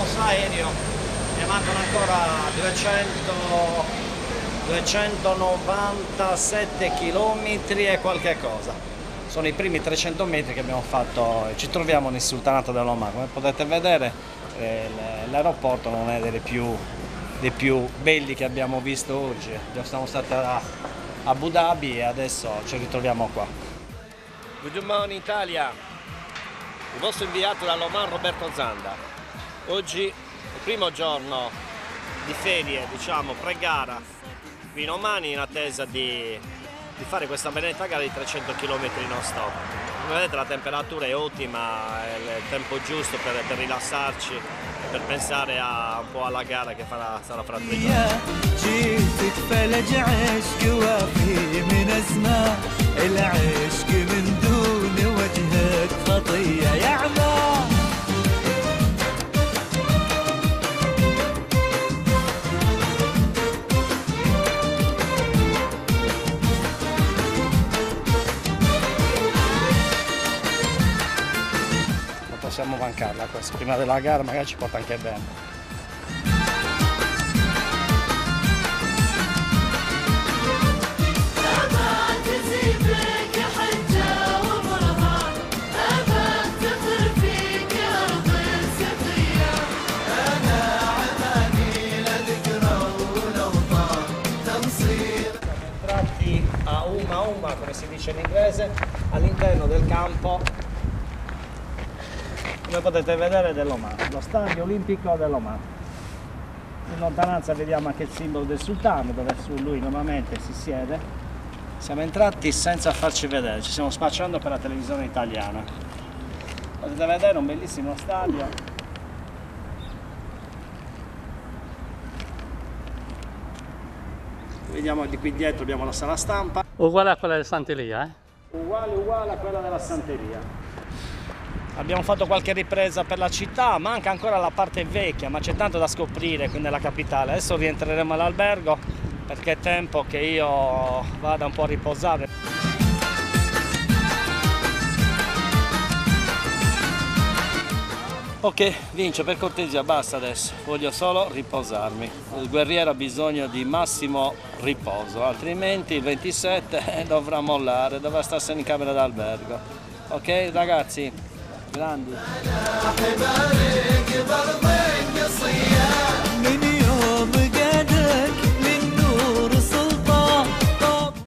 nostro aereo, ne mancano ancora 297 km e qualche cosa. Sono i primi 300 metri che abbiamo fatto e ci troviamo nel Sultanato dell'Oman. Come potete vedere l'aeroporto non è dei più belli che abbiamo visto oggi. Siamo stati a Abu Dhabi e adesso ci ritroviamo qua. Good morning Italia, il vostro inviato dall'Oman Roberto Zanda. Oggi è il primo giorno di ferie, diciamo pre-gara qui in Oman, in attesa di fare questa benedetta gara di 300 km non stop. Come vedete la temperatura è ottima, è il tempo giusto per rilassarci e per pensare un po' alla gara che sarà fra 3 giorni. Possiamo mancarla questa, prima della gara magari ci porta anche bene. Entrati a Uma, come si dice in inglese, all'interno del campo, come potete vedere, dell'Oman, lo stadio olimpico dell'Oman. In lontananza vediamo anche il simbolo del sultano dove lui normalmente si siede. Siamo entrati senza farci vedere, ci stiamo spacciando per la televisione italiana. Potete vedere un bellissimo stadio. Vediamo di qui dietro abbiamo la sala stampa. Uguale a quella del Santeria, eh? Uguale a quella della Santeria. Abbiamo fatto qualche ripresa per la città, manca ancora la parte vecchia, ma c'è tanto da scoprire qui nella capitale. Adesso rientreremo all'albergo perché è tempo che io vada un po' a riposare. Ok, Vince, per cortesia basta adesso, voglio solo riposarmi. Il guerriero ha bisogno di massimo riposo, altrimenti il 27 dovrà mollare, dovrà starsene in camera d'albergo. Ok ragazzi? grandi.